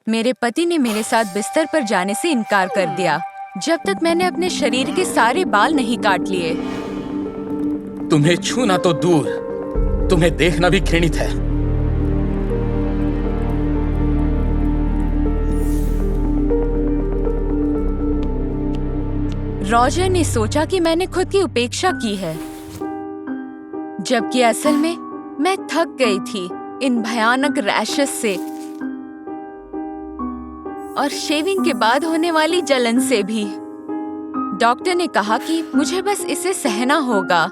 मेरे पति ने मेरे साथ बिस्तर पर जाने से इनकार कर दिया जब तक मैंने अपने शरीर के सारे बाल नहीं काट लिए। तुम्हें छूना तो दूर, तुम्हें देखना भी घृणित है। रॉजर ने सोचा कि मैंने खुद की उपेक्षा की है, जबकि असल में मैं थक गई थी इन भयानक रैशेस से और शेविंग के बाद होने वाली जलन से भी। डॉक्टर ने कहा कि मुझे बस इसे सहना होगा।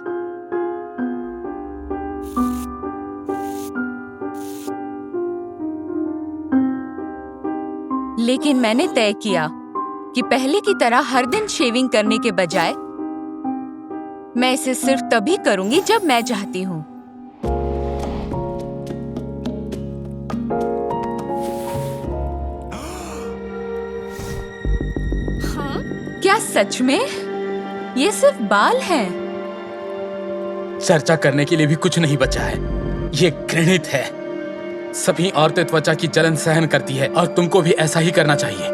लेकिन मैंने तय किया कि पहले की तरह हर दिन शेविंग करने के बजाय मैं इसे सिर्फ तभी करूंगी जब मैं चाहती हूँ। क्या सच में? ये सिर्फ बाल हैं? चर्चा करने के लिए भी कुछ नहीं बचा है। ये घृणित है। सभी औरतें त्वचा की जलन सहन करती है और तुमको भी ऐसा ही करना चाहिए।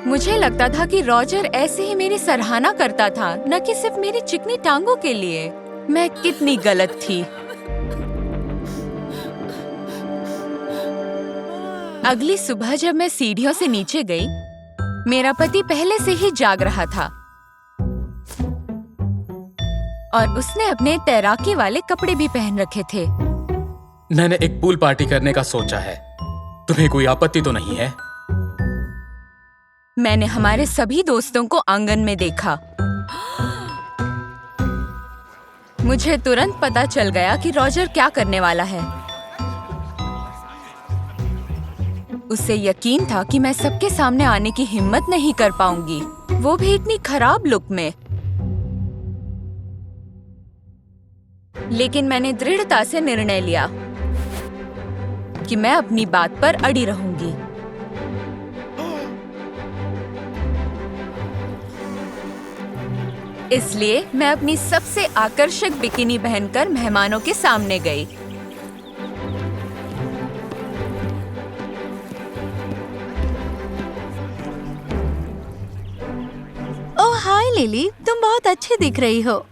मुझे लगता था कि रॉजर ऐसे ही मेरी सराहना करता था, न कि सिर्फ मेरी चिकनी टांगों के लिए। मैं कितनी गलत थी। अगली सुबह जब मैं सीढ़ियों से नीचे गई, मेरा पति पहले से ही जाग रहा था और उसने अपने तैराकी वाले कपड़े भी पहन रखे थे। मैंने एक पूल पार्टी करने का सोचा है। तुम्हें कोई आपत्ति तो नहीं है? मैंने हमारे सभी दोस्तों को आंगन में देखा। मुझे तुरंत पता चल गया कि रॉजर क्या करने वाला है। उसे यकीन था कि मैं सबके सामने आने की हिम्मत नहीं कर पाऊंगी, वो भी इतनी खराब लुक में। लेकिन मैंने दृढ़ता से निर्णय लिया कि मैं अपनी बात पर अड़ी रहूंगी। इसलिए मैं अपनी सबसे आकर्षक बिकिनी पहनकर मेहमानों के सामने गई। ओह हाय लिली, तुम बहुत अच्छी दिख रही हो।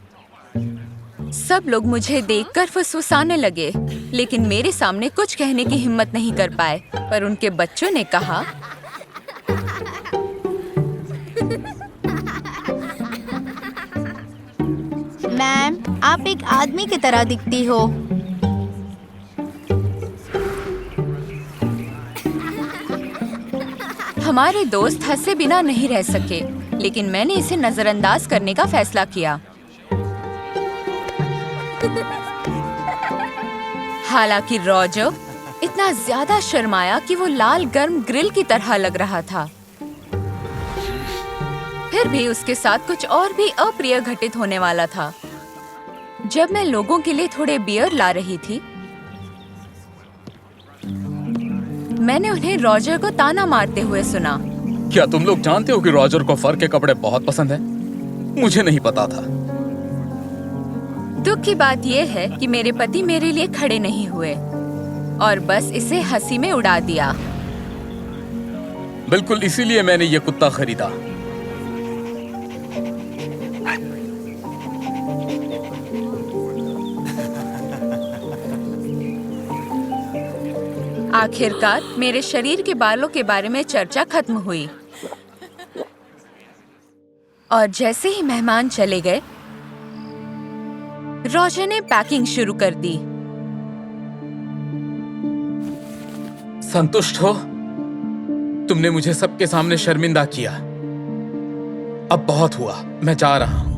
सब लोग मुझे देखकर फुसफुसाने लगे, लेकिन मेरे सामने कुछ कहने की हिम्मत नहीं कर पाए। पर उनके बच्चों ने कहा, मैम, आप एक आदमी की तरह दिखती हो। हमारे दोस्त हंसे बिना नहीं रह सके, लेकिन मैंने इसे नजरअंदाज करने का फैसला किया। हालांकि रॉजर इतना ज्यादा शर्माया कि वो लाल गर्म ग्रिल की तरह लग रहा था। फिर भी उसके साथ कुछ और भी अप्रिय घटित होने वाला था। जब मैं लोगों के लिए थोड़े बियर ला रही थी, मैंने उन्हें रॉजर को ताना मारते हुए सुना। क्या तुम लोग जानते हो कि रॉजर को फर के कपड़े बहुत पसंद है? मुझे नहीं पता था। दुख की बात यह है कि मेरे पति मेरे लिए खड़े नहीं हुए और बस इसे हंसी में उड़ा दिया। बिल्कुल इसीलिए मैंने ये कुत्ता खरीदा। आखिरकार मेरे शरीर के बालों के बारे में चर्चा खत्म हुई और जैसे ही मेहमान चले गए, रॉजर ने पैकिंग शुरू कर दी। संतुष्ट हो? तुमने मुझे सबके सामने शर्मिंदा किया। अब बहुत हुआ, मैं जा रहा हूं।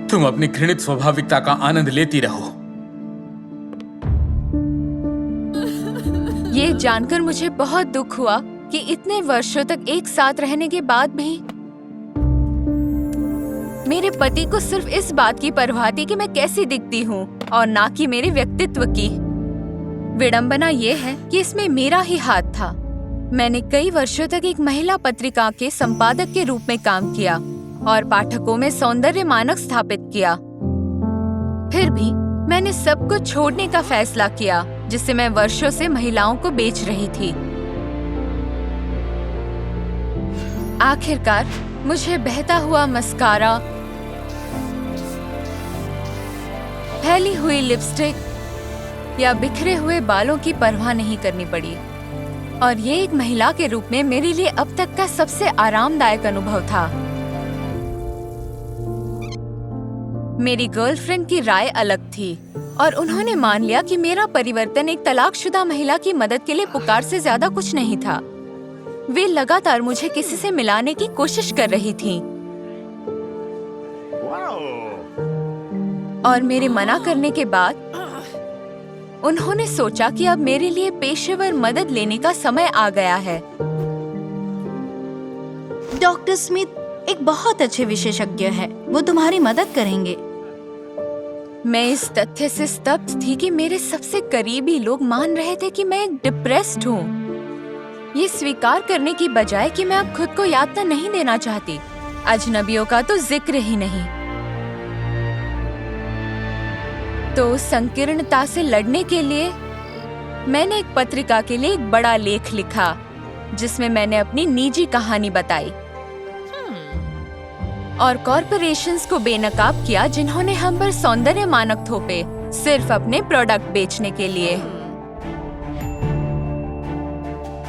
तुम अपनी घृणित स्वाभाविकता का आनंद लेती रहो। ये जानकर मुझे बहुत दुख हुआ कि इतने वर्षों तक एक साथ रहने के बाद भी मेरे पति को सिर्फ इस बात की परवाह थी कि मैं कैसी दिखती हूँ और ना कि मेरे व्यक्तित्व की। विडंबना ये है कि इसमें मेरा ही हाथ था। मैंने कई वर्षों तक एक महिला पत्रिका के संपादक के रूप में काम किया और पाठकों में सौंदर्य मानक स्थापित किया। फिर भी मैंने सब कुछ छोड़ने का फैसला किया जिसे मैं वर्षों से महिलाओं को बेच रही थी। आखिरकार मुझे बहता हुआ मस्कारा, फैली हुई लिपस्टिक या बिखरे हुए बालों की परवाह नहीं करनी पड़ी, और ये एक महिला के रूप में मेरे लिए अब तक का सबसे आरामदायक अनुभव था। मेरी गर्लफ्रेंड की राय अलग थी और उन्होंने मान लिया कि मेरा परिवर्तन एक तलाकशुदा महिला की मदद के लिए पुकार से ज्यादा कुछ नहीं था। वे लगातार मुझे किसी से मिलाने की कोशिश कर रही थीं। और मेरे मना करने के बाद उन्होंने सोचा कि अब मेरे लिए पेशेवर मदद लेने का समय आ गया है। डॉक्टर स्मिथ एक बहुत अच्छे विशेषज्ञ है, वो तुम्हारी मदद करेंगे। मैं इस तथ्य से स्तब्ध थी कि मेरे सबसे करीबी लोग मान रहे थे कि मैं एक डिप्रेस्ड हूँ। ये स्वीकार करने की बजाय कि मैं अब खुद को यातना नहीं देना चाहती, अजनबियों का तो जिक्र ही नहीं। तो उस संकीर्णता से लड़ने के लिए मैंने एक पत्रिका के लिए एक बड़ा लेख लिखा, जिसमें मैंने अपनी निजी कहानी बताई और कॉरपोरेशंस को बेनकाब किया जिन्होंने हम पर सौंदर्य मानक थोपे सिर्फ अपने प्रोडक्ट बेचने के लिए।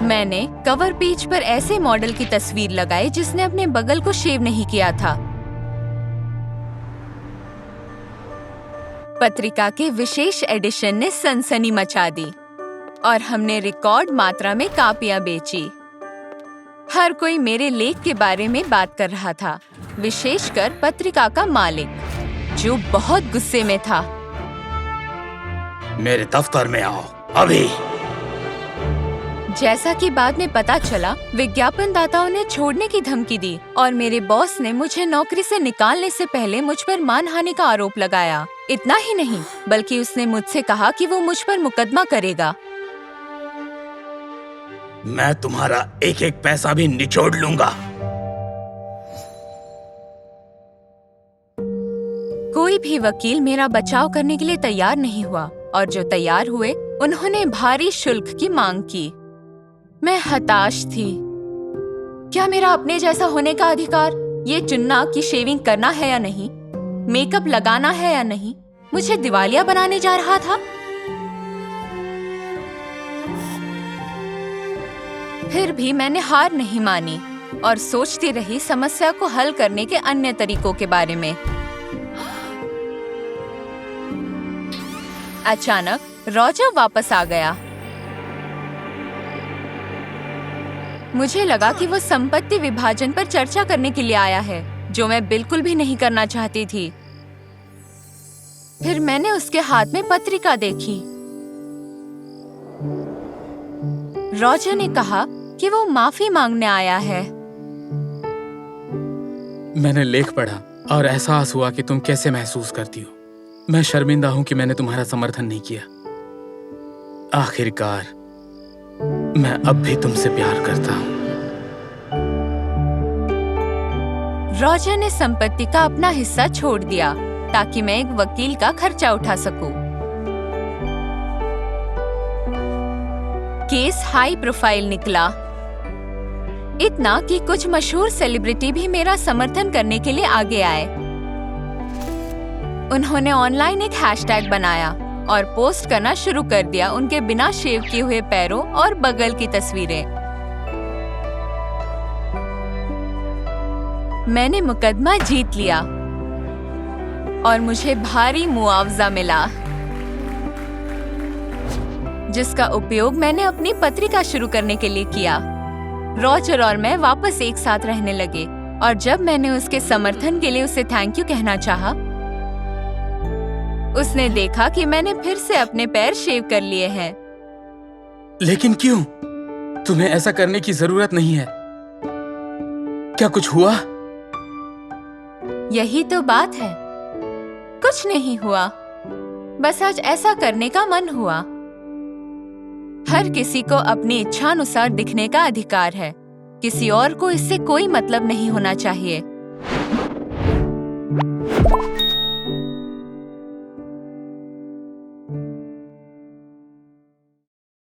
मैंने कवर पेज पर ऐसे मॉडल की तस्वीर लगाई जिसने अपने बगल को शेव नहीं किया था। पत्रिका के विशेष एडिशन ने सनसनी मचा दी और हमने रिकॉर्ड मात्रा में कापियां बेची। हर कोई मेरे लेख के बारे में बात कर रहा था, विशेषकर पत्रिका का मालिक, जो बहुत गुस्से में था। मेरे दफ्तर में आओ अभी। जैसा कि बाद में पता चला, विज्ञापनदाताओं ने छोड़ने की धमकी दी और मेरे बॉस ने मुझे नौकरी से निकालने से पहले मुझ पर मानहानि का आरोप लगाया। इतना ही नहीं, बल्कि उसने मुझसे कहा कि वो मुझ पर मुकदमा करेगा। मैं तुम्हारा एक एक पैसा भी निचोड़ लूंगा। कोई भी वकील मेरा बचाव करने के लिए तैयार नहीं हुआ और जो तैयार हुए उन्होंने भारी शुल्क की मांग की। मैं हताश थी। क्या मेरा अपने जैसा होने का अधिकार, ये चुनना कि शेविंग करना है या नहीं, मेकअप लगाना है या नहीं, मुझे दिवालिया बनाने जा रहा था? फिर भी मैंने हार नहीं मानी और सोचती रही समस्या को हल करने के अन्य तरीकों के बारे में। अचानक रॉजर वापस आ गया। मुझे लगा कि वो संपत्ति विभाजन पर चर्चा करने के लिए आया है, जो मैं बिल्कुल भी नहीं करना चाहती थी। फिर मैंने उसके हाथ में पत्रिका देखी। रॉजर ने कहा कि वो माफी मांगने आया है। मैंने लेख पढ़ा और एहसास हुआ कि तुम कैसे महसूस करती हो। मैं शर्मिंदा हूं कि मैंने तुम्हारा समर्थन नहीं किया। आखिरकार मैं अब भी तुमसे प्यार करता हूं। रॉजर ने संपत्ति का अपना हिस्सा छोड़ दिया ताकि मैं एक वकील का खर्चा उठा सकूं। केस हाई प्रोफाइल निकला, इतना कि कुछ मशहूर सेलिब्रिटी भी मेरा समर्थन करने के लिए आगे आए। उन्होंने ऑनलाइन एक हैशटैग बनाया और पोस्ट करना शुरू कर दिया उनके बिना शेव किए हुए पैरों और बगल की तस्वीरें। मैंने मुकदमा जीत लिया और मुझे भारी मुआवजा मिला, जिसका उपयोग मैंने अपनी पत्रिका शुरू करने के लिए किया। रॉजर और मैं वापस एक साथ रहने लगे और जब मैंने उसके समर्थन के लिए उसे थैंक यू कहना चाहा, उसने देखा कि मैंने फिर से अपने पैर शेव कर लिए हैं। लेकिन क्यों? तुम्हें ऐसा करने की जरूरत नहीं है। क्या कुछ हुआ? यही तो बात है, कुछ नहीं हुआ, बस आज ऐसा करने का मन हुआ। हर किसी को अपनी इच्छानुसार दिखने का अधिकार है, किसी और को इससे कोई मतलब नहीं होना चाहिए।